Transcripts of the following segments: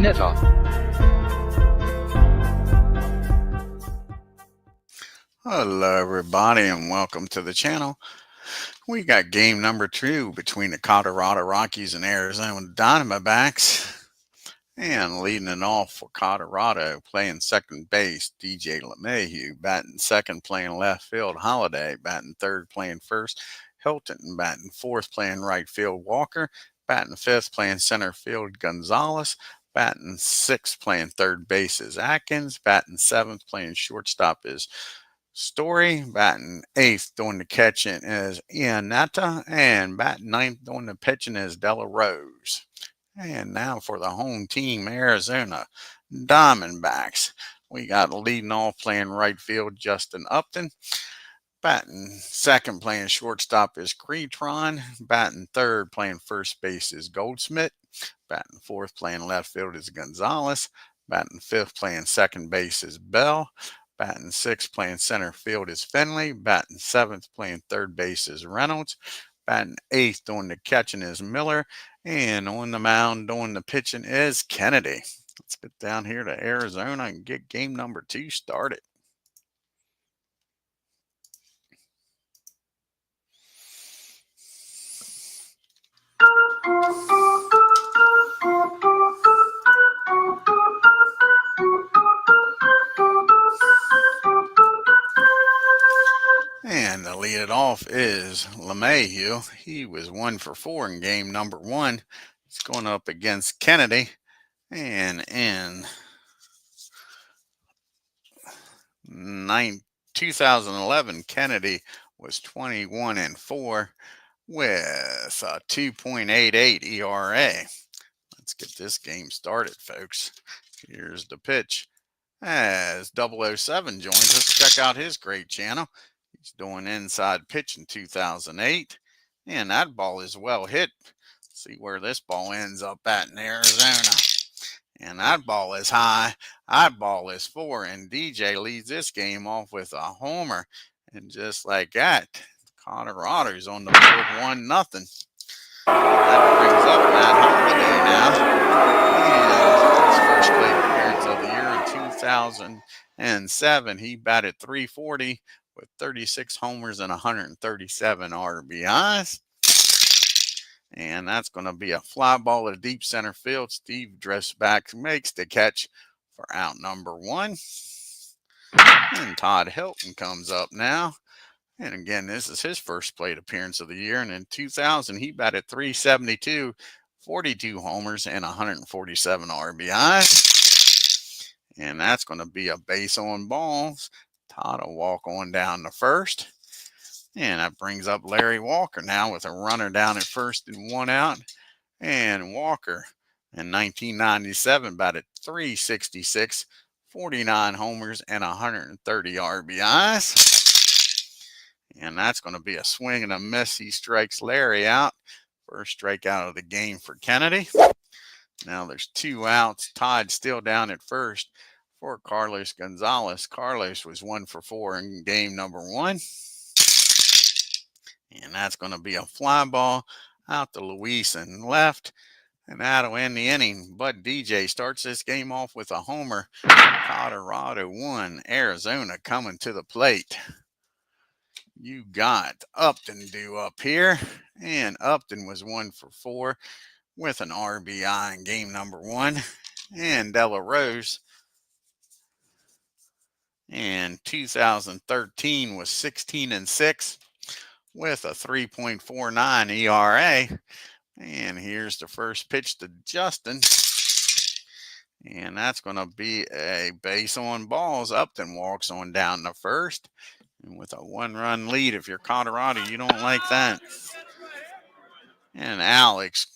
net off. Hello everybody and welcome to the channel. We got game number 2 between the Colorado Rockies and Arizona Diamondbacks. And leading it off for Colorado, playing second base, DJ LeMahieu. Batting second, playing left field, Holiday. Batting third, playing first, Hilton. Batting fourth, playing right field, Walker. Batting fifth, playing center field, Gonzalez. Batting sixth, playing third base is Atkins. Batting seventh, playing shortstop is Story. Batting eighth, doing the catching is Iannetta. And batting ninth, doing the pitching is Della Rose. And now for the home team, Arizona Diamondbacks. We got leading off playing right field, Justin Upton. Batting second, playing shortstop is Creetron. Batting third, playing first base is Goldsmith. Batting fourth, playing left field is Gonzalez. Batting fifth, playing second base is Bell. Batting sixth, playing center field is Finley. Batting seventh, playing third base is Reynolds. Batting eighth, doing the catching is Miller. And on the mound, doing the pitching is Kennedy. Let's get down here to Arizona and get game number 2 started. And to lead it off is LeMahieu. He was 1 for 4 in game number 1. He's going up against Kennedy. And in 2011, Kennedy was 21 and 4 with a 2.88 ERA. Let's get this game started, folks. Here's the pitch. As 007 joins us, check out his great channel. He's doing inside pitch in 2008. And that ball is well hit. See where this ball ends up at in Arizona. And that ball is high. That ball is 4. And DJ leads this game off with a homer. And just like that, Colorado's on the board 1-0. That brings up Matt Holiday now. And his first plate appearance of the year in 2007. He batted .340 with 36 homers and 137 RBIs. And that's going to be a fly ball to deep center field. Steve drifts back, makes the catch for out number 1. And Todd Hilton comes up now. And again, this is his first plate appearance of the year. And in 2000, he batted .372, 42 homers, and 147 RBIs. And that's going to be a base on balls. Todd will walk on down to first. And that brings up Larry Walker now with a runner down at first and 1 out. And Walker in 1997 batted .366, 49 homers, and 130 RBIs. And that's going to be a swing and a miss. He strikes Larry out. First strikeout of the game for Kennedy. Now there's 2 outs. Todd still down at first for Carlos Gonzalez. Carlos was 1 for 4 in game number 1. And that's going to be a fly ball out to Luis and left. And that'll end the inning. But DJ starts this game off with a homer. Colorado 1, Arizona coming to the plate. You got Upton due up here. And Upton was 1 for 4 with an RBI in game number 1. And Della Rose in 2013 was 16 and 6 with a 3.49 ERA. And here's the first pitch to Justin. And that's going to be a base on balls. Upton walks on down to first. And with a 1-run lead, if you're Colorado, you don't like that. And Alex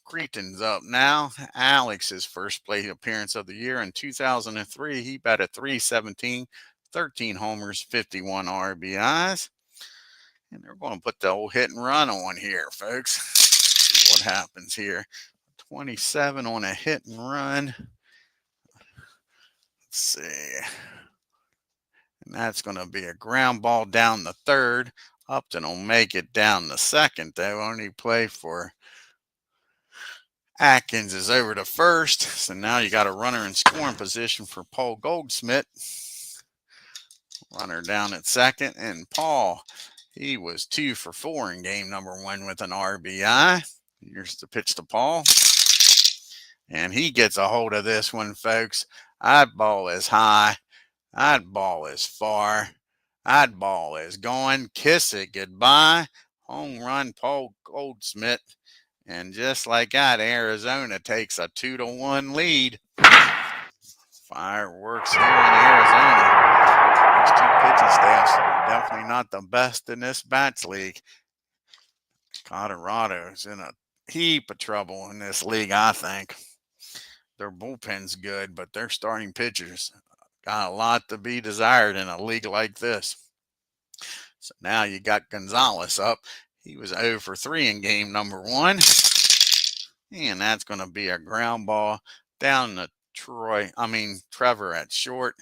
Creeton's up now. Alex's first plate appearance of the year in 2003. He batted .317, 13 homers, 51 RBIs. And they're going to put the old hit and run on here, folks. See what happens here. 27 on a hit and run. Let's see. And that's going to be a ground ball down the third. Upton will make it down the second. They only play for Atkins is over to first, so now you got a runner in scoring position for Paul Goldschmidt. Runner down at second, and Paul, he was 2 for 4 in game number 1 with an RBI. Here's the pitch to Paul, and he gets a hold of this one, folks. That ball is high. That ball is far. That ball is going. Kiss it goodbye. Home run, Paul Goldschmidt. And just like that, Arizona takes a 2-1 lead. Fireworks here in Arizona. These two pitching staffs are definitely not the best in this bats league. Colorado's in a heap of trouble in this league, I think. Their bullpen's good, but their starting pitchers got a lot to be desired in a league like this. So now you got Gonzalez up. He was 0 for 3 in game number 1. And that's going to be a ground ball down to Trevor at short.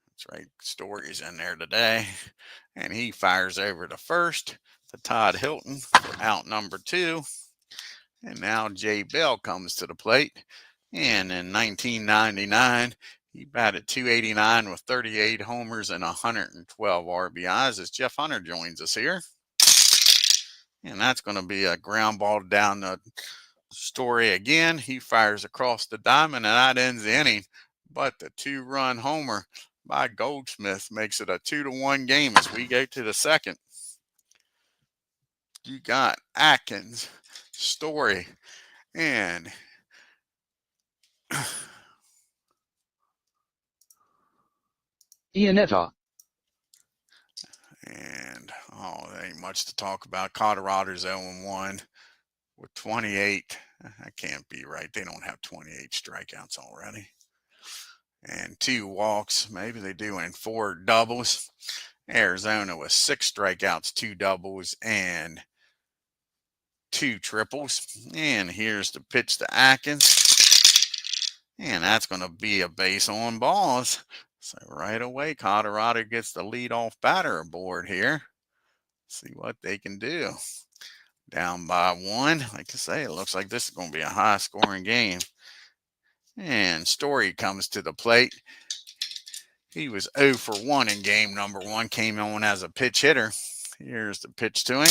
That's right, Story's in there today. And he fires over to first to Todd Hilton for out number 2. And now Jay Bell comes to the plate. And in 1999, he batted .289 with 38 homers and 112 RBIs as Jeff Hunter joins us here. And that's going to be a ground ball down the Story again. He fires across the diamond, and that ends the inning. But the 2-run homer by Goldschmidt makes it a 2-1 game as we go to the second. You got Atkins, Story, and Ianetta. And there ain't much to talk about. Colorado's 0-1 with 28. That can't be right. They don't have 28 strikeouts already. And 2 walks. Maybe they do, and 4 doubles. Arizona with 6 strikeouts, 2 doubles, and 2 triples. And here's the pitch to Atkins. And that's going to be a base on balls. So right away, Colorado gets the leadoff batter aboard here. See what they can do. Down by 1. Like I say, it looks like this is going to be a high-scoring game. And Story comes to the plate. He was 0 for 1 in game number 1. Came on as a pinch hitter. Here's the pitch to him.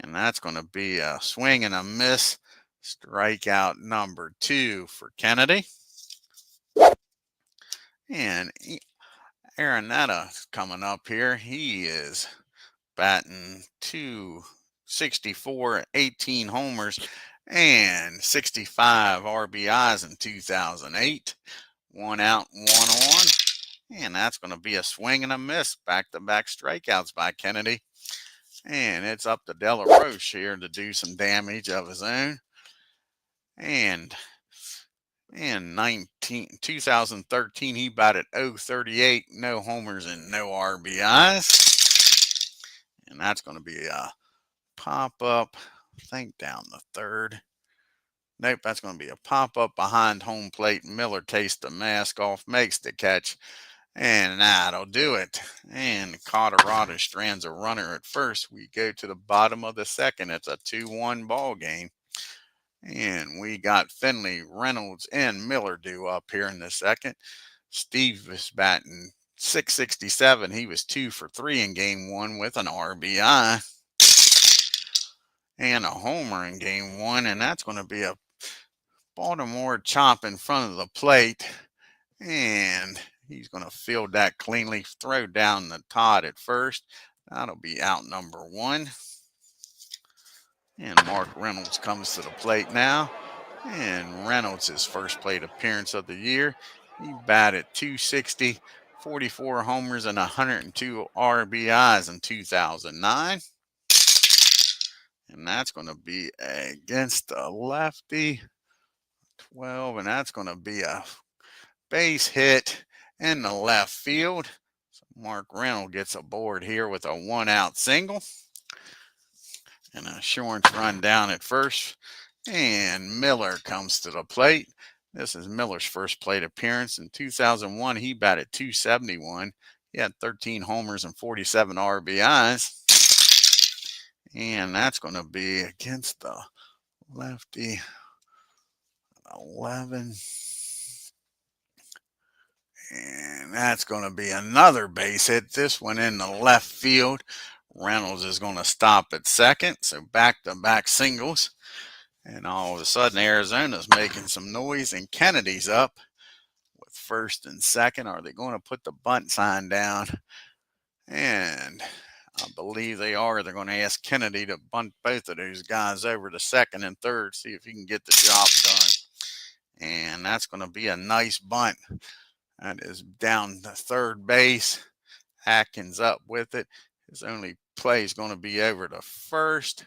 And that's going to be a swing and a miss. Strikeout number 2 for Kennedy. And Arenado coming up here. He is batting .264, 18 homers, and 65 RBIs in 2008. 1 out, 1 on. And that's going to be a swing and a miss. Back-to-back strikeouts by Kennedy. And it's up to De La Roche here to do some damage of his own. And in 2013, he batted .038, no homers and no RBIs. And that's going to be a pop-up, I think down the third. Nope, that's going to be a pop-up behind home plate. Miller takes the mask off, makes the catch, and that'll do it. And Colorado strands a runner at first. We go to the bottom of the second. It's a 2-1 ball game. And we got Finley, Reynolds, and Miller due up here in the second. Steve is batting .667. He was 2 for 3 in game 1 with an RBI and a homer in game 1. And that's going to be a Baltimore chop in front of the plate. And he's going to field that cleanly, throw down the Todd at first. That'll be out number 1. And Mark Reynolds comes to the plate now. And Reynolds, his first plate appearance of the year. He batted .260, 44 homers, and 102 RBIs in 2009. And that's going to be against the lefty. 12, and that's going to be a base hit in the left field. So Mark Reynolds gets aboard here with a 1-out single. And an assurance run down at first. And Miller comes to the plate. This is Miller's first plate appearance. In 2001, he batted .271. He had 13 homers and 47 RBIs. And that's going to be against the lefty. 11. And that's going to be another base hit. This one in the left field. Reynolds is going to stop at second. So back-to-back singles. And all of a sudden, Arizona's making some noise, and Kennedy's up with first and second. Are they going to put the bunt sign down? And I believe they are. They're going to ask Kennedy to bunt both of those guys over to second and third, see if he can get the job done. And that's going to be a nice bunt. That is down to third base. Atkins up with it. His only play is going to be over to first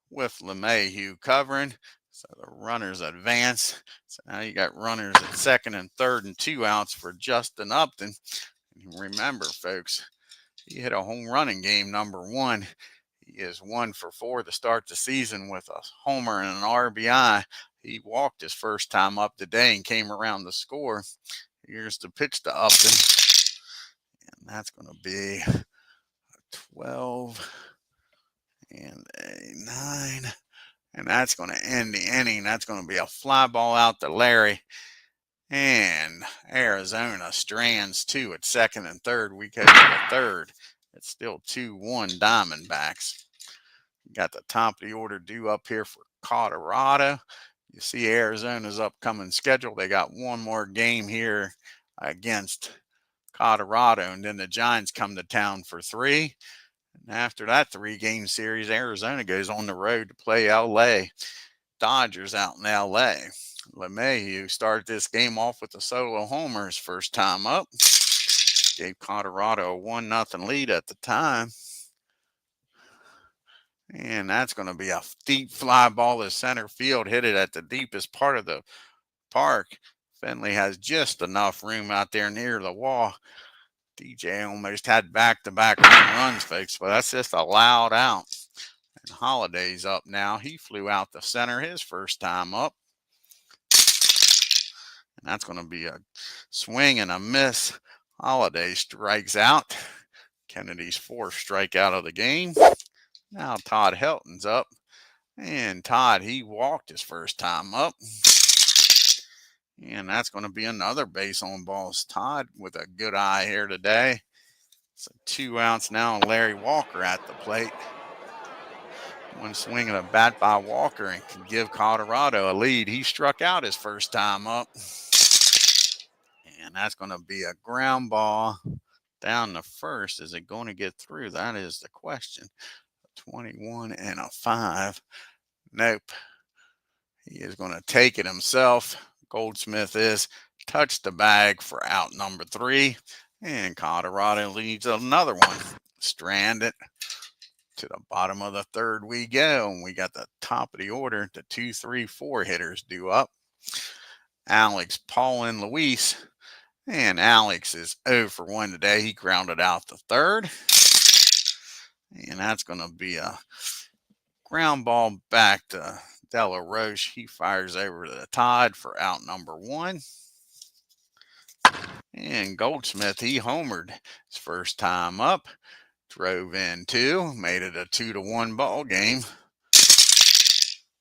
with LeMahieu covering. So the runners advance. So now you got runners at second and third and 2 outs for Justin Upton. And remember, folks, he hit a home run in game number 1. He is 1 for 4 to start the season with a homer and an RBI. He walked his first time up today and came around to score. Here's the pitch to Upton. And that's going to be a 12 and a 9. And that's going to end the inning. That's going to be a fly ball out to Larry. And Arizona strands 2 at second and third. We go to the third. It's still 2-1 Diamondbacks. We got the top of the order due up here for Colorado. You see Arizona's upcoming schedule. They got one more game here against Colorado, and then the Giants come to town for 3. And after that 3-game series, Arizona goes on the road to play LA. Dodgers out in LA. LeMahieu started this game off with a solo homer his first time up. Gave Colorado a 1-0 lead at the time. And that's going to be a deep fly ball to center field. Hit it at the deepest part of the park. Finley has just enough room out there near the wall. DJ almost had back-to-back runs, folks, but that's just a loud out. And Holiday's up now. He flew out the center his first time up. And that's going to be a swing and a miss. Holiday strikes out. Kennedy's 4th strikeout of the game. Now Todd Helton's up. And Todd, he walked his first time up. And that's going to be another base on balls. Todd with a good eye here today. So 2 outs now, and Larry Walker at the plate. One swing of a bat by Walker and can give Colorado a lead. He struck out his first time up. And that's going to be a ground ball down the first. Is it going to get through? That is the question. 21 and a 5. Nope. He is going to take it himself. Goldsmith is touched the bag for out number 3. And Colorado leads another one. Stranded. To the bottom of the third we go. And we got the top of the order. The 2, 3, 4 hitters due up. Alex, Paul, and Luis. And Alex is 0 for 1 today. He grounded out the third. And that's going to be a ground ball back to De La Roche. He fires over to the Todd for out number 1. And Goldsmith, he homered his first time up. Drove in 2. Made it a 2-1 ball game.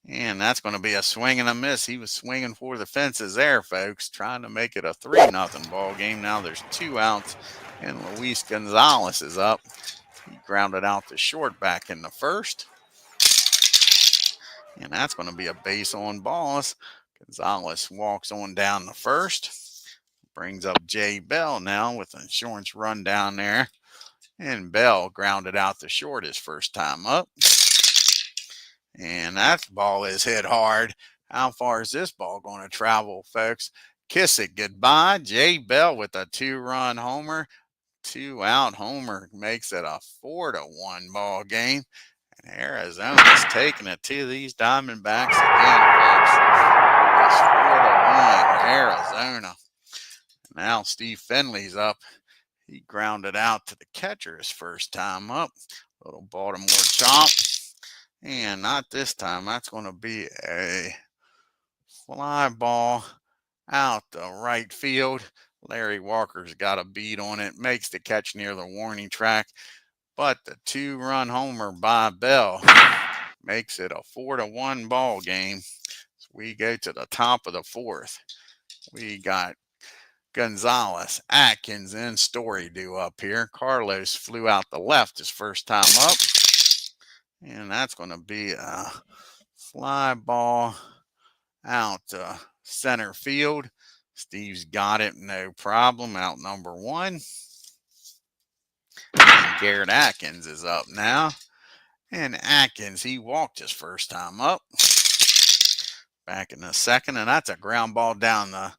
And that's going to be a swing and a miss. He was swinging for the fences there, folks, trying to make it a 3-0 ball game. Now there's 2 outs, and Luis Gonzalez is up. He grounded out the short back in the first. And that's going to be a base on balls. Gonzalez walks on down the first. Brings up Jay Bell now with an insurance run down there. And Bell grounded out the short his first time up. And that ball is hit hard. How far is this ball going to travel, folks? Kiss it goodbye. Jay Bell with a 2-run homer. 2-out homer makes it a 4-1 ball game. And Arizona's taking it to these Diamondbacks again, folks. It's 4-1 Arizona. Now Steve Finley's up. He grounded out to the catcher his first time up. Little Baltimore chop. And not this time. That's going to be a fly ball out the right field. Larry Walker's got a beat on it. Makes the catch near the warning track. But the 2-run homer by Bell makes it a 4-1 ball game. It's We go to the top of the fourth. We got Gonzalez, Atkins, and Story due up here. Carlos flew out the left his first time up. And that's going to be a fly ball out center field. Steve's got it, no problem. Out number one. And Garrett Atkins is up now. And Atkins, he walked his first time up. Back in the second, and that's a ground ball down the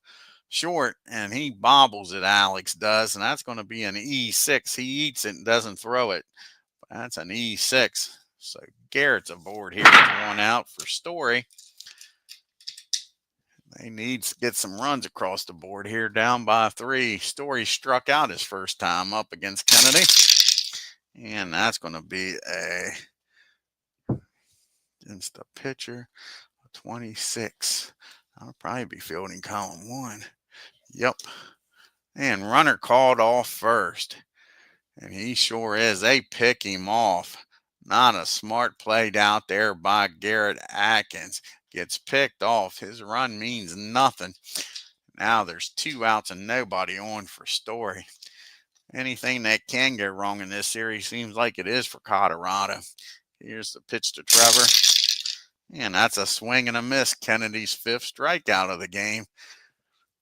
short, and he bobbles it, Alex does, and that's going to be an E6. He eats it and doesn't throw it. That's an E6. So Garrett's aboard here with one out for Story. They need to get some runs across the board here, down by 3. Story struck out his first time up against Kennedy. And that's going to be against the pitcher, 26. I'll probably be fielding column 1. Yep. And runner called off first. And he sure is. They pick him off. Not a smart play out there by Garrett Atkins. Gets picked off. His run means nothing. Now there's 2 outs and nobody on for Story. Anything that can go wrong in this series seems like it is for Colorado. Here's the pitch to Trevor. And that's a swing and a miss. Kennedy's 5th strikeout of the game.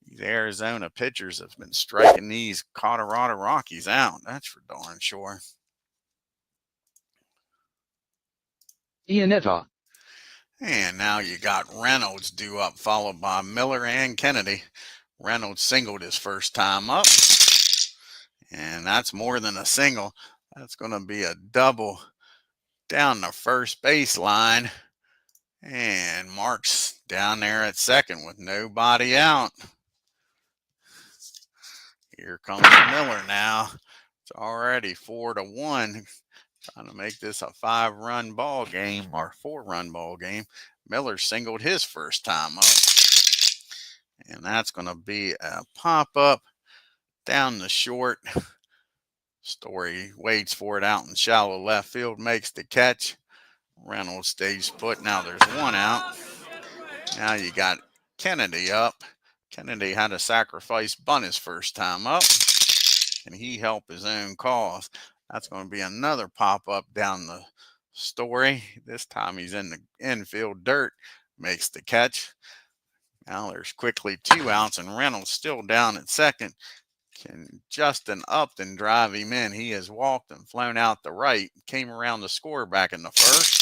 These Arizona pitchers have been striking these Colorado Rockies out. That's for darn sure. Ianetta. And now you got Reynolds due up, followed by Miller and Kennedy. Reynolds singled his first time up. And that's more than a single. That's going to be a double down the first baseline. And Mark's down there at second with nobody out. Here comes Miller now. It's already 4-1. Trying to make this a 5-run ball game or 4-run ball game. Miller singled his first time up. And that's going to be a pop-up down the short. Story waits for it out in shallow left field, makes the catch. Reynolds stays put. Now there's 1 out. Now you got Kennedy up. Kennedy had a sacrifice bunt his first time up, and he helped his own cause. That's going to be another pop-up down the Story. This time he's in the infield dirt, makes the catch. Now there's quickly 2 outs, and Reynolds still down at second. Can Justin Upton drive him in? He has walked and flown out the right, came around the score back in the first.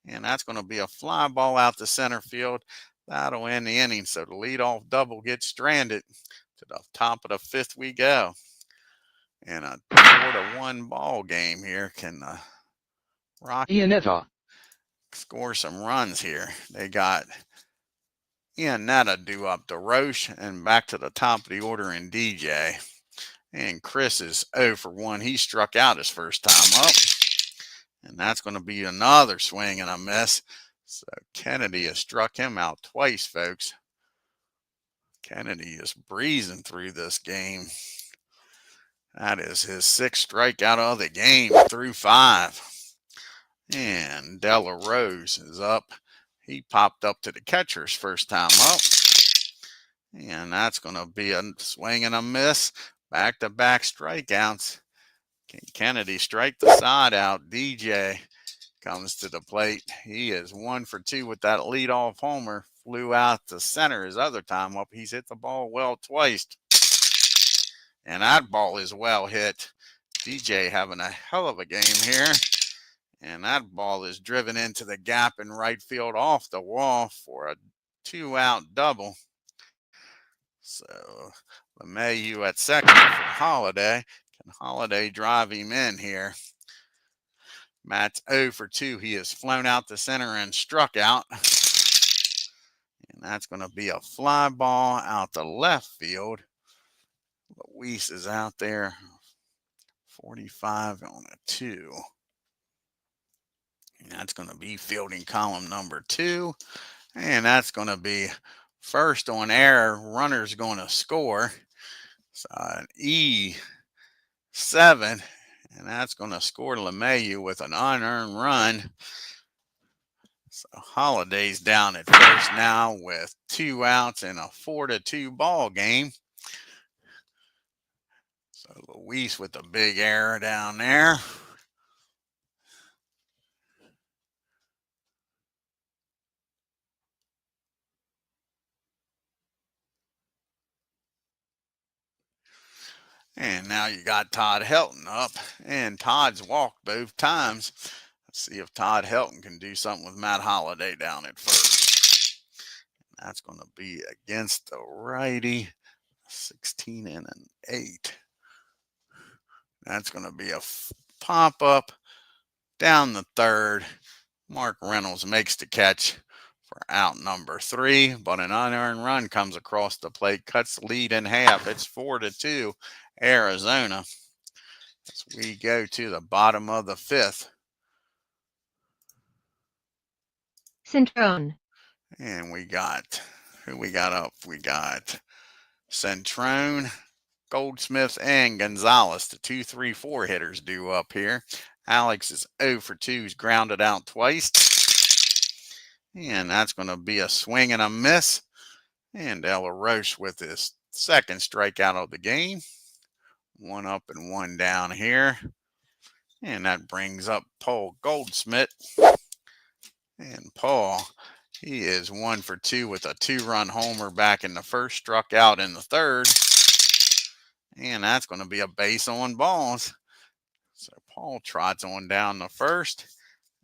And that's going to be a fly ball out to center field. That'll end the inning. So the leadoff double gets stranded. To the top of the 5th we go. And a 4-1 ball game here. Can the Rockies score some runs here? They got Iannetta due up to Roche and back to the top of the order in DJ. And Chris is 0 for 1. He struck out his first time up. And that's going to be another swing and a miss. So Kennedy has struck him out twice, folks. Kennedy is breezing through this game. That is his 6th strikeout of the game through 5. And Della Rose is up. He popped up to the catcher's first time up. And that's going to be a swing and a miss. Back-to-back strikeouts. Can Kennedy strike the side out? DJ comes to the plate. He is 1 for 2 with that leadoff homer. Flew out to center his other time up. He's hit the ball well twice. And that ball is well hit. DJ having a hell of a game here. And that ball is driven into the gap in right field off the wall for a 2-out double. So LeMahieu at second for Holiday. Can Holiday drive him in here? Matt's 0 for 2. He has flown out to center and struck out. And that's going to be a fly ball out to left field. Luis is out there. 45 on a 2. And that's going to be fielding column number 2. And that's going to be first on error. Runner's going to score. So an E7. And that's going to score LeMahieu with an unearned run. So Holiday's down at first now with 2 outs in a 4-2 ball game. So Luis with the big error down there. And now you got Todd Helton up, and Todd's walked both times. Let's see if Todd Helton can do something with Matt Holliday down at first. That's going to be against the righty, 16 and an 8. That's going to be a pop up down the third. Mark Reynolds makes the catch for out number 3, but an unearned run comes across the plate, cuts the lead in half. It's 4-2 Arizona as we go to the bottom of the 5th. Centrone. And we got, who we got up? We got Centrone, Goldsmith, and Gonzalez. The 2-3-4 hitters due up here. Alex is 0 for 2. He's grounded out twice. And that's going to be a swing and a miss. And De La Roche with his second strikeout of the game. 1 up and 1 down here. And that brings up Paul Goldsmith. And Paul, he is 1 for 2 with a 2-run homer back in the first, struck out in the third. And that's going to be a base on balls. So Paul trots on down the first.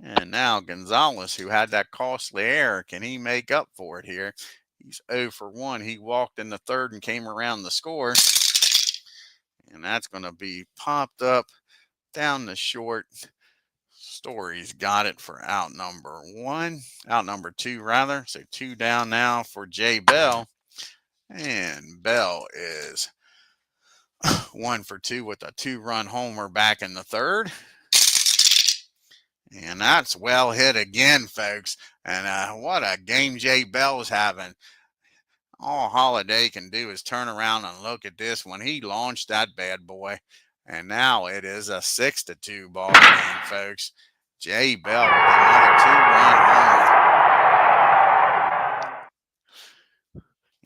And now Gonzalez, who had that costly error, can he make up for it here? He's 0 for 1. He walked in the third and came around the score. And that's going to be popped up down the short. Story's got it for out number 2 rather. So 2 down now for Jay Bell. And Bell is 1 for 2 with a 2-run homer back in the third. And that's well hit again, folks. And what a game Jay Bell's having. All Holiday can do is turn around and look at this when he launched that bad boy. And now it is a 6-2 ball game, folks. Jay Bell with another 2-run homer.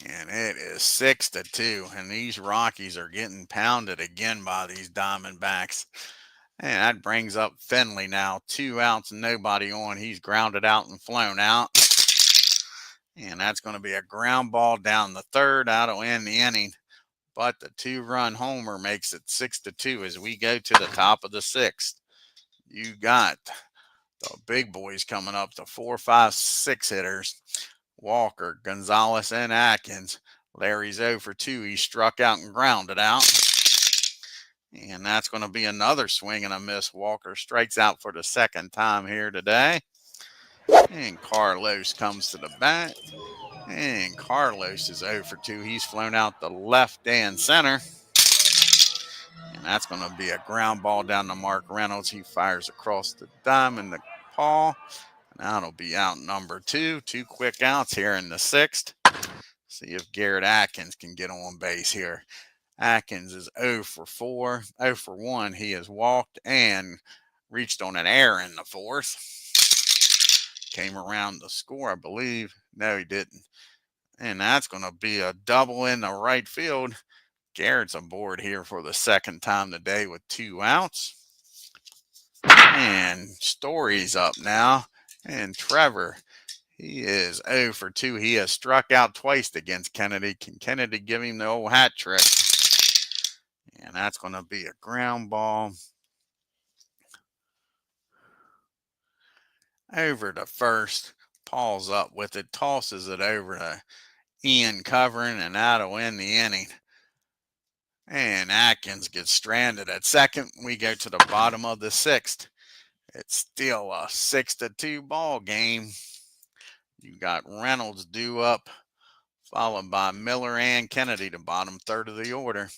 And it is 6-2. And these Rockies are getting pounded again by these Diamondbacks. And that brings up Finley now. 2 outs and nobody on. He's grounded out and flown out. And that's going to be a ground ball down the third. That'll end the inning. But the 2-run homer makes it 6-2 as we go to the top of the 6th. You got the big boys coming up, the 4, 5, 6 hitters. Walker, Gonzalez, and Atkins. Larry's 0 for 2. He struck out and grounded out. And that's going to be another swing and a miss. Walker strikes out for the second time here today. And Carlos comes to the bat. And Carlos is 0 for 2. He's flown out the left and center. And that's going to be a ground ball down to Mark Reynolds. He fires across the diamond to Paul. And that'll be out number 2. 2 quick outs here in the 6th. See if Garrett Atkins can get on base here. Atkins is 0 for 4. 0 for 1. He has walked and reached on an error in the 4th. Came around the score, I believe. No, he didn't. And that's going to be a double in the right field. Garrett's aboard here for the second time today with 2 outs. And Story's up now. And Trevor, he is 0 for 2. He has struck out twice against Kennedy. Can Kennedy give him the old hat trick? And that's going to be a ground ball over to first. Paul's up with it, tosses it over to Ian covering, and that'll end the inning. And Atkins gets stranded at second. We go to the bottom of the 6th. It's still a 6-2 ball game. You got Reynolds due up, followed by Miller and Kennedy, the bottom third of the order.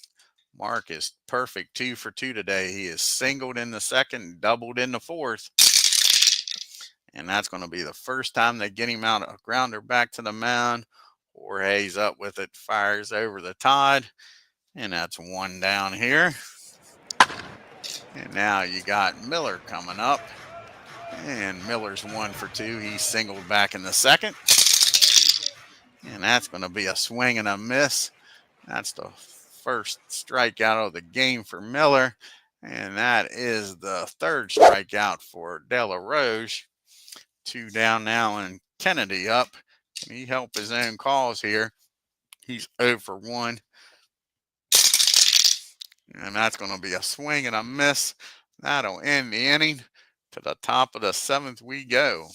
Mark is perfect 2 for 2 today. He is singled in the second, doubled in the 4th. And that's going to be the first time they get him out, a grounder back to the mound. Jorge's up with it, fires over the Todd. And that's 1 down here. And now you got Miller coming up. And Miller's 1 for 2. He singled back in the second. And that's going to be a swing and a miss. That's the first strikeout of the game for Miller. And that is the third strikeout for De La Roche. 2 down now and Kennedy up. Can he help his own cause here? He's 0 for 1. And that's going to be a swing and a miss. That'll end the inning. To the top of the 7th we go.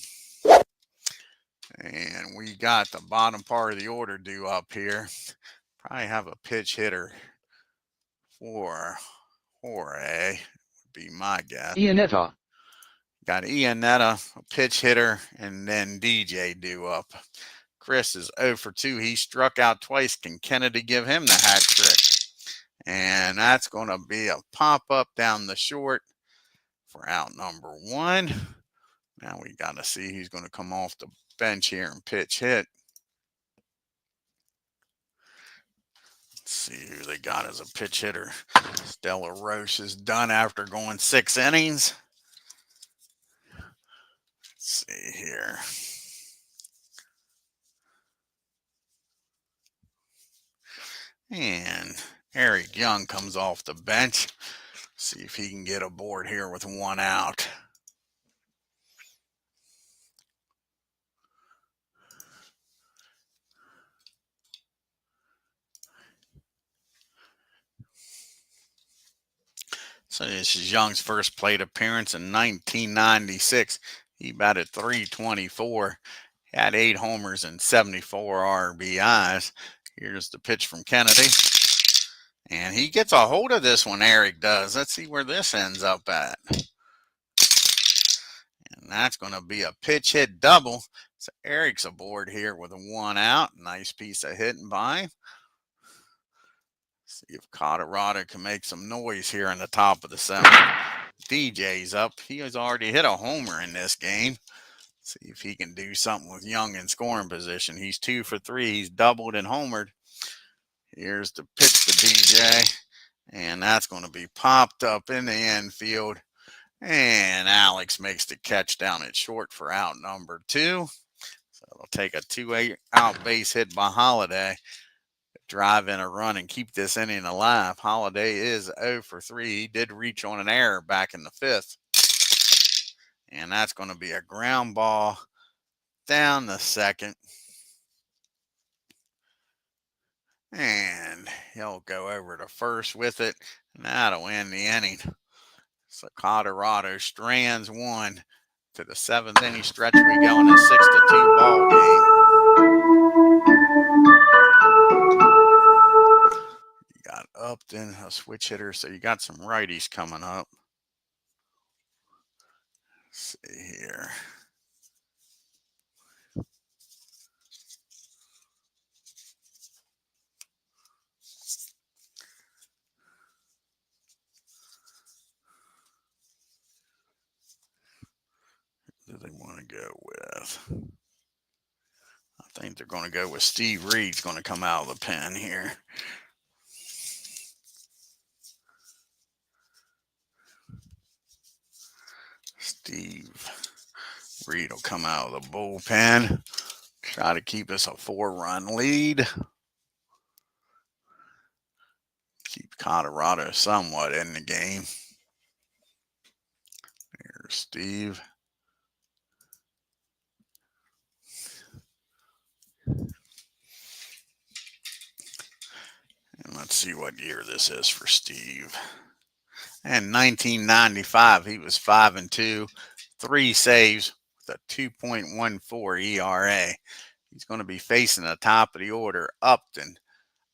And we got the bottom part of the order due up here. Probably have a pitch hitter for Jorge, would be my guess. Iannetta. Got Iannetta, a pitch hitter, and then DJ due up. Chris is 0 for 2. He struck out twice. Can Kennedy give him the hat trick? And that's going to be a pop-up down the short for out number 1. Now we got to see who's going to come off the bench here and pitch hit. Let's see who they got as a pitch hitter. De La Roche is done after going 6 innings. Let's see here. And Eric Young comes off the bench. See if he can get aboard here with 1 out. So this is Young's first plate appearance in 1996. He batted .324. Had 8 homers and 74 RBIs. Here's the pitch from Kennedy. And he gets a hold of this one, Eric does. Let's see where this ends up at. And that's going to be a pitch hit double. So Eric's aboard here with a 1 out. Nice piece of hitting by him. See if Colorado can make some noise here in the top of the 7th. DJ's up. He has already hit a homer in this game. See if he can do something with Young in scoring position. He's 2 for 3. He's doubled and homered. Here's the pitch to DJ. And that's going to be popped up in the infield. And Alex makes the catch down at short for out number 2. So it'll take a 2-out base hit by Holiday. Drive in a run and keep this inning alive. Holiday is 0 for 3. He did reach on an error back in the 5th. And that's going to be a ground ball down the second. And he'll go over to first with it. And that'll end the inning. So Colorado strands 1 to the 7th inning stretch. We go in a 6-2 ball game. You got Upton, a switch hitter. So you got some righties coming up. Let's see here. Who do they want to go with? I think they're going to go with Steve Reed's going to come out of the pen here. Steve Reed will come out of the bullpen. Try to keep us a 4-run lead. Keep Colorado somewhat in the game. Here's Steve. And let's see what year this is for Steve. And 1995, he was 5-2, 3 saves with a 2.14 ERA. He's going to be facing the top of the order, Upton,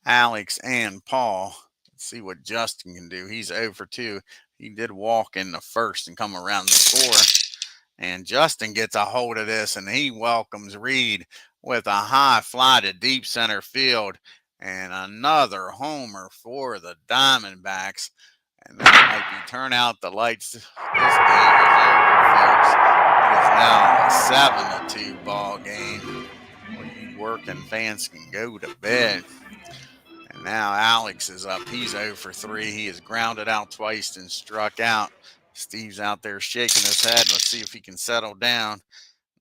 Alex, and Paul. Let's see what Justin can do. He's 0 for 2. He did walk in the first and come around the score. And Justin gets a hold of this, and he welcomes Reed with a high fly to deep center field. And another homer for the Diamondbacks. And that might be turn out the lights. This game is over, folks. It is now a 7-2 ball game. Well, you working fans can go to bed. And now Alex is up. He's 0 for 3. He has grounded out twice and struck out. Steve's out there shaking his head. Let's see if he can settle down.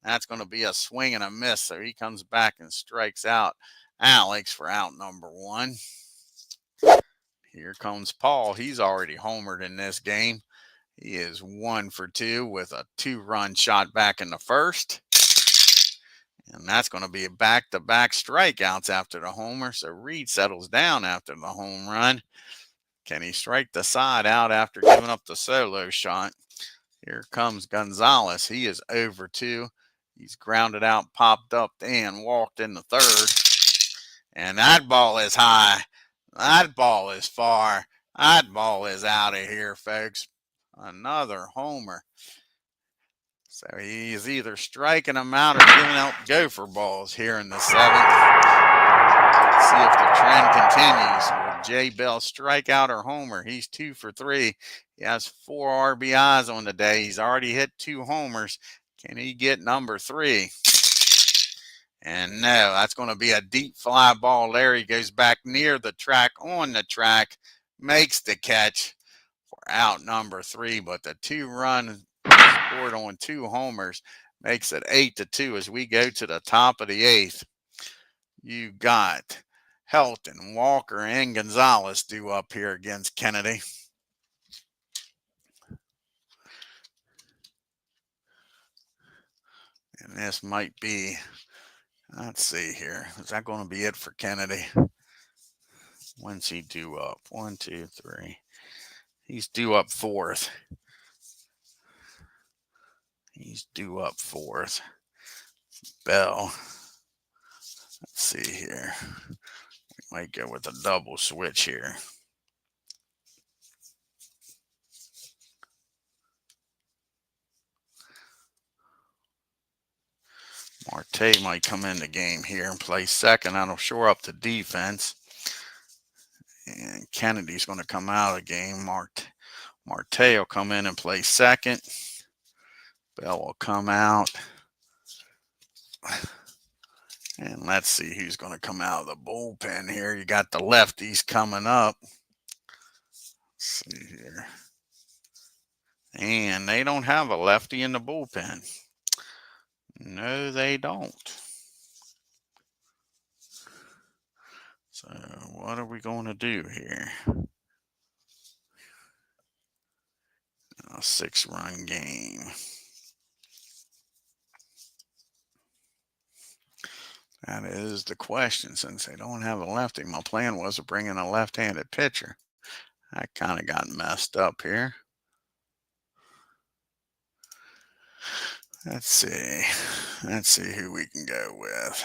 That's going to be a swing and a miss. So he comes back and strikes out Alex for out number 1. Here comes Paul. He's already homered in this game. He is 1 for 2 with a 2-run shot back in the first. And that's going to be a back-to-back strikeouts after the homer. So Reed settles down after the home run. Can he strike the side out after giving up the solo shot? Here comes Gonzalez. He is over 2. He's grounded out, popped up, and walked in the third. And that ball is high. That ball is far. That ball is out of here, folks. Another homer. So he's either striking them out or giving out gopher balls here in the 7th. Let's see if the trend continues. Will Jay Bell strike out or homer? He's 2 for 3. He has 4 RBIs on the day. He's already hit 2 homers. Can he get number 3? And no, that's going to be a deep fly ball. Larry goes back near the track, on the track, makes the catch for out number 3. But the 2-run scored on 2 homers makes it 8-2 as we go to the top of the 8th. You got Helton, Walker, and Gonzalez due up here against Kennedy. And this might be, let's see here. Is that going to be it for Kennedy? When's he due up? 1, 2, 3. He's due up 4th. He's due up 4th. Bell. Let's see here. We might go with a double switch here. Marte might come in the game here and play second. That'll shore up the defense. And Kennedy's going to come out of the game. Marte will come in and play second. Bell will come out. And let's see who's going to come out of the bullpen here. You got the lefties coming up. Let's see here. And they don't have a lefty in the bullpen. No, they don't. So what are we going to do here? A 6-run game. That is the question. Since they don't have a lefty, my plan was to bring in a left-handed pitcher. I kind of got messed up here. Let's see. Let's see who we can go with.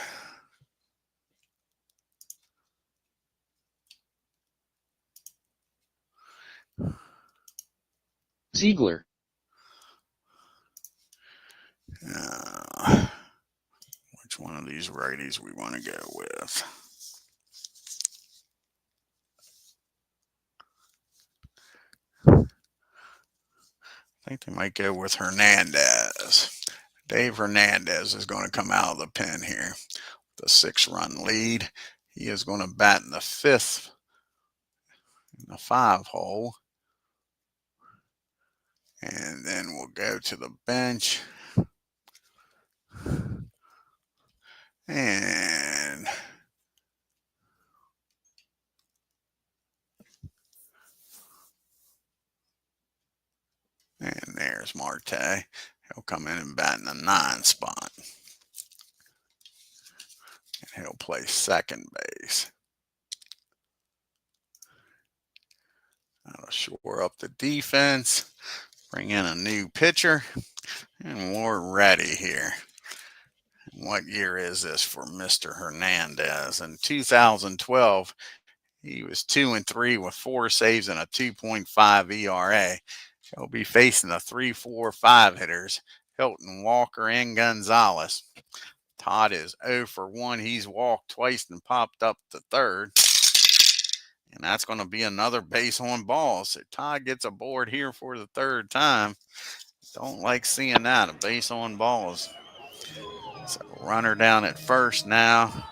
Ziegler. Which one of these righties we want to go with? I think they might go with Hernandez. Dave Hernandez is going to come out of the pen here. The 6-run lead. He is going to bat in the 5th, in the 5 hole. And then we'll go to the bench. And there's Marte. He'll come in and bat in the 9 spot. And he'll play second base. That'll shore up the defense. Bring in a new pitcher. And we're ready here. What year is this for Mr. Hernandez? In 2012, he was 2-3 with 4 saves and a 2.5 ERA. He'll be facing the 3, 4, 5 hitters, Hilton, Walker, and Gonzalez. Todd is 0 for 1. He's walked twice and popped up to third. And that's going to be another base on balls. So Todd gets aboard here for the 3rd time. Don't like seeing that, a base on balls. So runner down at first now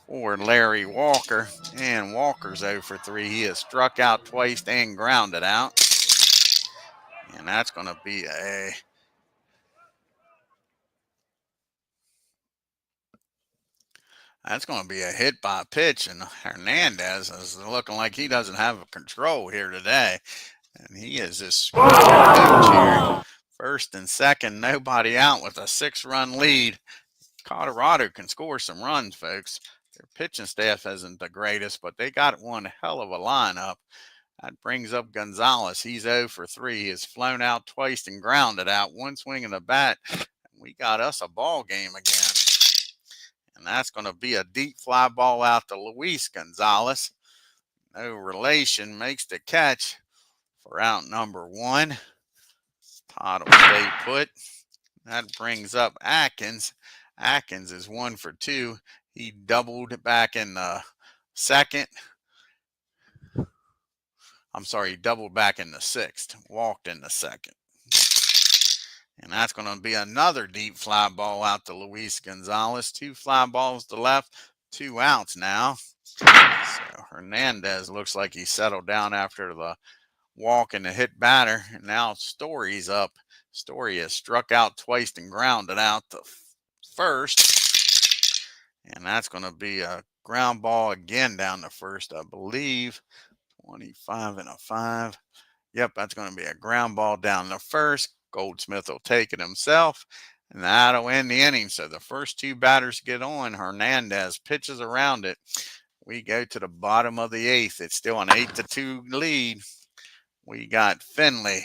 for Larry Walker. And Walker's 0 for 3. He has struck out twice and grounded out. that's going to be a hit by pitch, and Hernandez is looking like he doesn't have control here today. And he is just screwing the pooch here. First and second, nobody out with a 6-run lead. Colorado can score some runs, folks. Their pitching staff isn't the greatest, but they got one hell of a lineup. That brings up Gonzalez. He's 0 for 3. He has flown out twice and grounded out. One swing of the bat. We got us a ball game again. And that's going to be a deep fly ball out to Luis Gonzalez. No relation, makes the catch for out number 1. Todd will stay put. That brings up Atkins. Atkins is 1 for 2. He doubled back in the second. I'm sorry, he doubled back in the 6th. Walked in the 2nd. And that's going to be another deep fly ball out to Luis Gonzalez. 2 fly balls to left, 2 outs now. So Hernandez looks like he settled down after the walk and the hit batter. And now Story's up. Story has struck out twice and grounded out to first. And that's going to be a ground ball again down to first, I believe. 25 and a 5. Yep, that's going to be a ground ball down to first. Goldsmith will take it himself, and that'll end the inning. So the first 2 batters get on. Hernandez pitches around it. We go to the bottom of the 8th. It's still an 8-2 lead. We got Finley,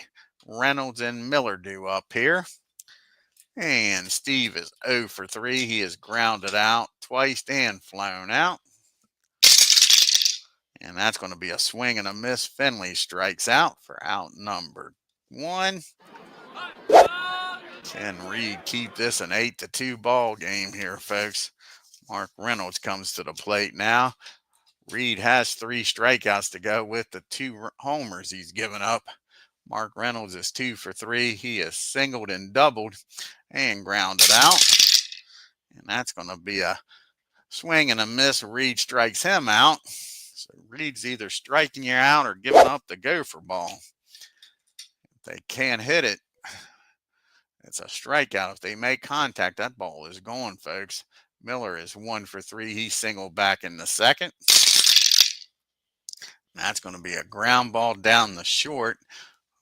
Reynolds, and Miller due up here. And Steve is 0 for 3. He is grounded out twice and flown out. And that's going to be a swing and a miss. Finley strikes out for out number 1. Can Reed keep this an 8-2 ball game here, folks? Mark Reynolds comes to the plate now. Reed has 3 strikeouts to go with the 2 homers he's given up. Mark Reynolds is 2 for 3. He is singled and doubled and grounded out. And that's going to be a swing and a miss. Reed strikes him out. So Reed's either striking you out or giving up the gopher ball. If they can't hit it, it's a strikeout. If they make contact, that ball is gone, folks. Miller is 1 for 3. He singled back in the 2nd. That's going to be a ground ball down the short.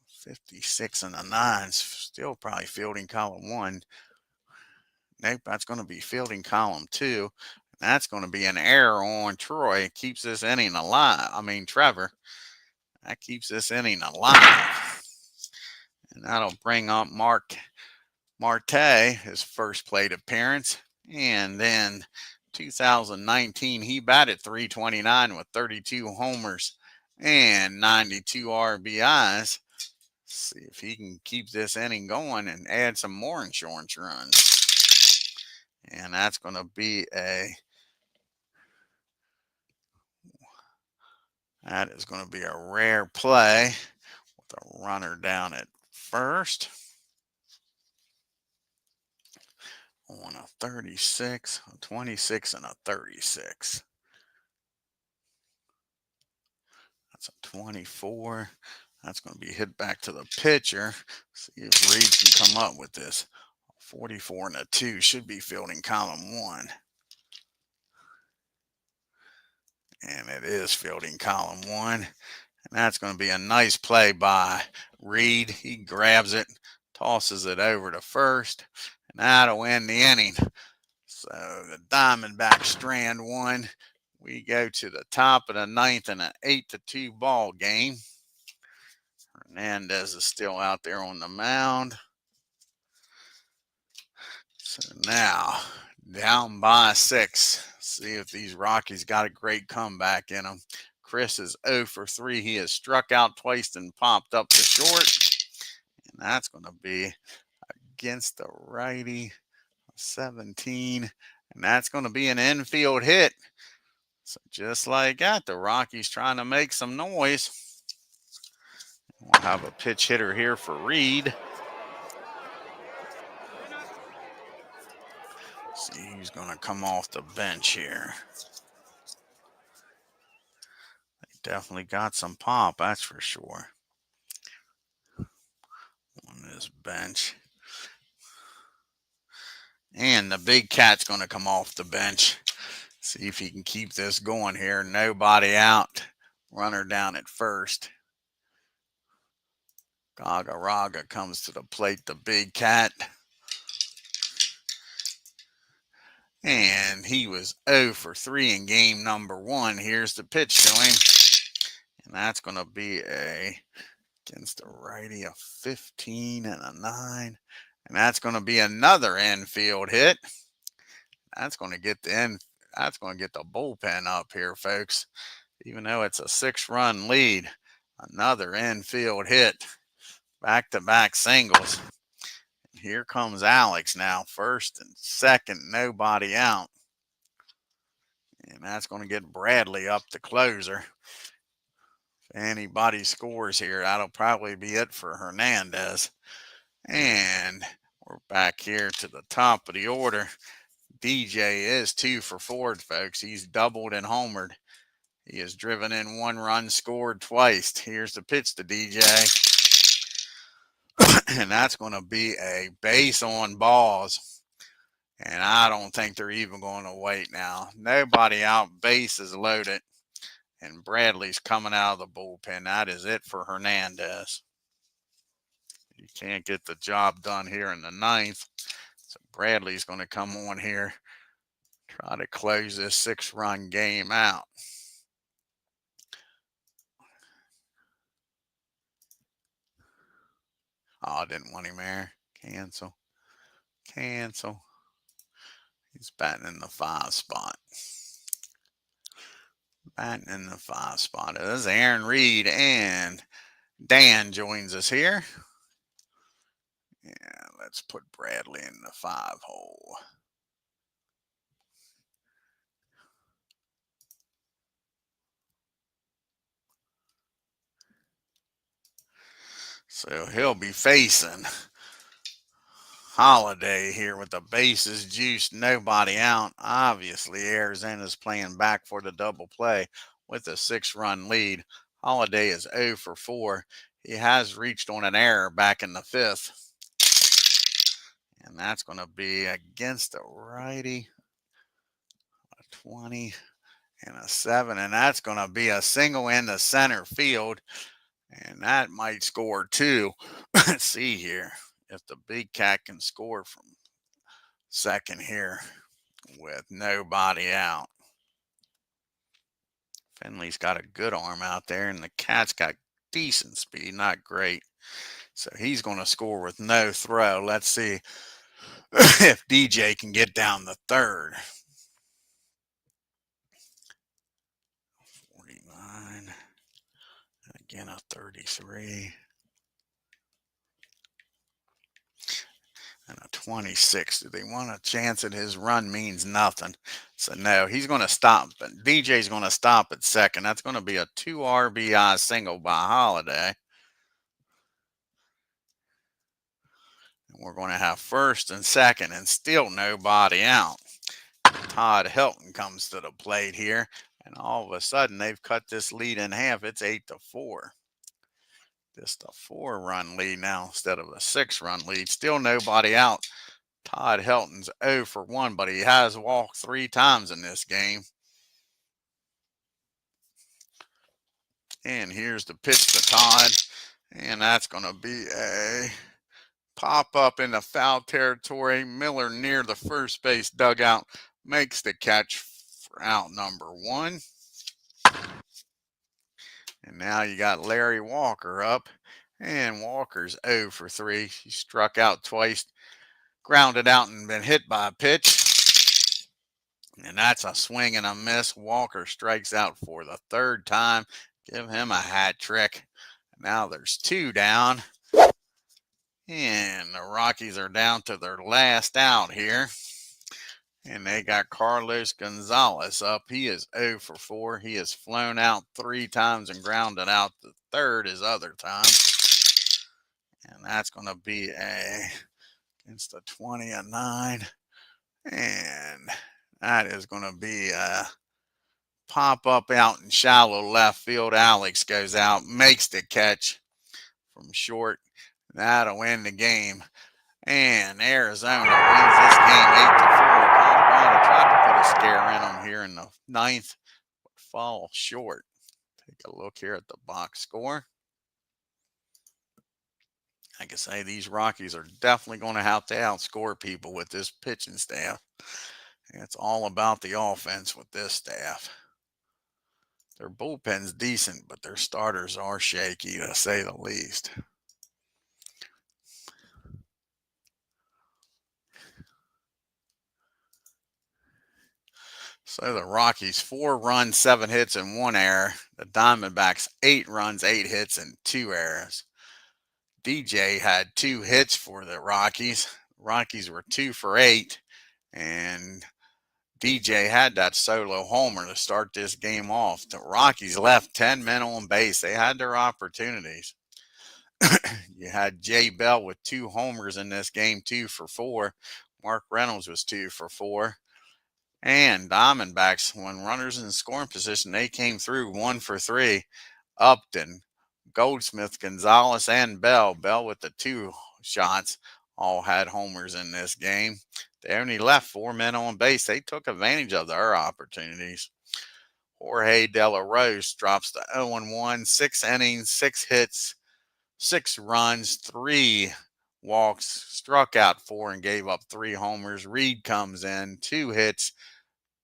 56 and a 9. Still probably fielding column 1. Nope, that's going to be fielding column 2. That's going to be an error on Troy. It keeps this inning alive. Trevor. That keeps this inning alive. And that'll bring up Marte, his first plate appearance. And then 2019, he batted .329 with 32 homers and 92 RBIs. See if he can keep this inning going and add some more insurance runs. And that's going to be a rare play with a runner down at first. On a 36, a 26, and a 36. That's a 24. That's going to be hit back to the pitcher. See if Reed can come up with this. 44 and a 2 should be fielding column 1. And it is fielding column 1. And that's going to be a nice play by Reed. He grabs it, tosses it over to first, and that'll end the inning. So the Diamondbacks strand 1. We go to the top of the 9th in an 8-2 ball game. Hernandez is still out there on the mound. So now down by 6. See if these Rockies got a great comeback in them. Chris is 0 for 3. He has struck out twice and popped up the short. And that's going to be against the righty, 17. And that's going to be an infield hit. So just like that, the Rockies trying to make some noise. We'll have a pitch hitter here for Reed. See who's going to come off the bench here. They definitely got some pop, that's for sure. his bench. And the big cat's going to come off the bench. See if he can keep this going here. Nobody out. Runner down at first. Gaga Raga comes to the plate, the big cat. And he was 0 for 3 in game number 1. Here's the pitch to him. And that's going to be against the righty, a 15 and a 9. And that's going to be another infield hit. That's going to get that's going to get the bullpen up here, folks. Even though it's a 6-run lead, another infield hit. Back-to-back singles. Here comes Alex now, first and second, nobody out. And that's going to get Bradley up the closer. If anybody scores here, that'll probably be it for Hernandez. And we're back here to the top of the order. DJ is 2 for 4, folks. He's doubled and homered. He has driven in 1 run, scored twice. Here's the pitch to DJ. And that's going to be a base on balls. And I don't think they're even going to wait now. Nobody out, base is loaded. And Bradley's coming out of the bullpen. That is it for Hernandez. You can't get the job done here in the 9th. So Bradley's going to come on here, try to close this 6-run game out. Oh, I didn't want him there. Cancel. Cancel. He's batting in the 5 spot. Batting in the 5 spot. It is Aaron Reed, and Dan joins us here. Yeah, let's put Bradley in the 5 hole. So he'll be facing Holiday here with the bases juiced, nobody out. Obviously, Arizona's playing back for the double play with a 6-run lead. Holiday is 0 for 4. He has reached on an error back in the 5th. And that's going to be against a righty, a 20 and a 7. And that's going to be a single in the center field. And that might score 2. Let's see here if the big cat can score from second here with nobody out. Finley's got a good arm out there, and the cat's got decent speed, not great. So he's going to score with no throw. Let's see if DJ can get down the 3rd. 49. Again, a 33. And a 26. Do they want a chance at his run? Means nothing. So no, he's going to stop. But DJ's going to stop at second. That's going to be a 2 RBI single by Holiday. And we're going to have first and second, and still nobody out. Todd Helton comes to the plate here, and all of a sudden they've cut this lead in half. It's 8 to 4. Just a 4-run lead now instead of a 6-run lead. Still nobody out. Todd Helton's 0 for 1, but he has walked 3 times in this game. And here's the pitch to Todd. And that's going to be a pop up in the foul territory. Miller near the first base dugout makes the catch for out number 1. And now you got Larry Walker up. And Walker's 0 for 3. He struck out twice, grounded out, and been hit by a pitch. And that's a swing and a miss. Walker strikes out for the 3rd time. Give him a hat trick. Now there's 2 down. And the Rockies are down to their last out here. And they got Carlos Gonzalez up. He is 0 for 4. He has flown out 3 times and grounded out the 3rd his other time. And that's going to be against a 20 and 9. And that is going to be a pop up out in shallow left field. Alex goes out, makes the catch from short. That'll win the game. And Arizona wins this game 8-4. Colorado tried to put a scare in them here in the ninth, but fall short. Take a look here at the box score. I can say these Rockies are definitely going to have to outscore people with this pitching staff. It's all about the offense with this staff. Their bullpen's decent, but their starters are shaky, to say the least. So the Rockies, 4 runs, 7 hits, and 1 error. The Diamondbacks, 8 runs, 8 hits, and 2 errors. DJ had 2 hits for the Rockies. Rockies were 2 for 8, and DJ had that solo homer to start this game off. The Rockies left 10 men on base. They had their opportunities. You had Jay Bell with 2 homers in this game, 2 for 4. Mark Reynolds was 2 for 4. And Diamondbacks, when runners in scoring position, they came through 1 for 3. Upton, Goldsmith, Gonzalez, and Bell. Bell with the 2 shots all had homers in this game. They only left 4 men on base. They took advantage of their opportunities. Jorge De La Rose drops to 0-1, 6 innings, 6 hits, 6 runs, 3 walks, struck out 4 and gave up 3 homers. Reed comes in, 2 hits,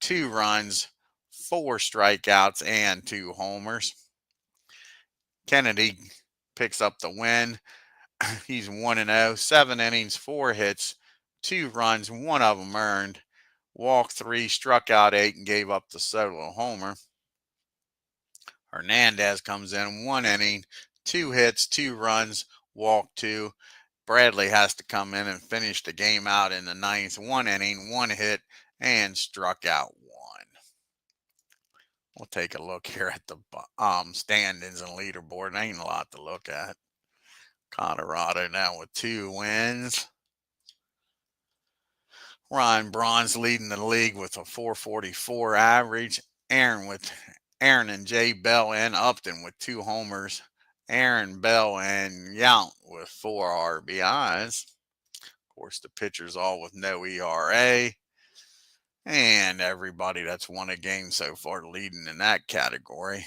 2 runs, 4 strikeouts, and 2 homers. Kennedy picks up the win. He's 1-0, 7 innings, 4 hits, 2 runs, 1 of them earned. Walked 3, struck out 8, and gave up the solo homer. Hernandez comes in, 1 inning, 2 hits, 2 runs, walked 2. Bradley has to come in and finish the game out in the ninth. 1 inning, 1 hit, and struck out 1. We'll take a look here at the standings and leaderboard. Ain't a lot to look at. Colorado now with 2 wins. Ryan Braun's leading the league with a 444 average. Aaron and Jay Bell and Upton with 2 homers. Aaron, Bell, and Yount with 4 RBIs. Of course, the pitchers all with no ERA. And everybody that's won a game so far leading in that category.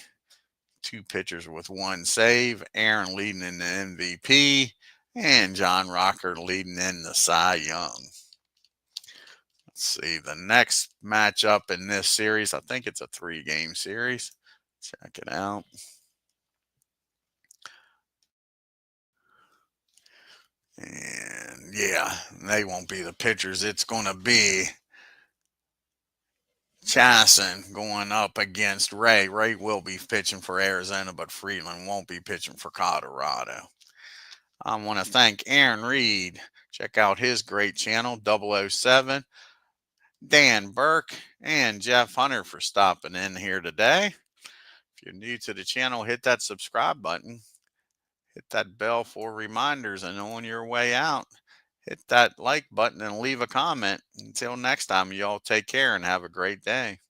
2 pitchers with 1 save. Aaron leading in the MVP. And John Rocker leading in the Cy Young. Let's see, the next matchup in this series, I think it's a 3-game series. Check it out. And yeah, they won't be the pitchers. It's going to be Chasson going up against Ray. Ray will be pitching for Arizona, but Freeland won't be pitching for Colorado. I want to thank Aaron Reed. Check out his great channel, 007. Dan Burke and Jeff Hunter for stopping in here today. If you're new to the channel, hit that subscribe button. Hit that bell for reminders, and on your way out, hit that like button and leave a comment. Until next time, y'all take care and have a great day.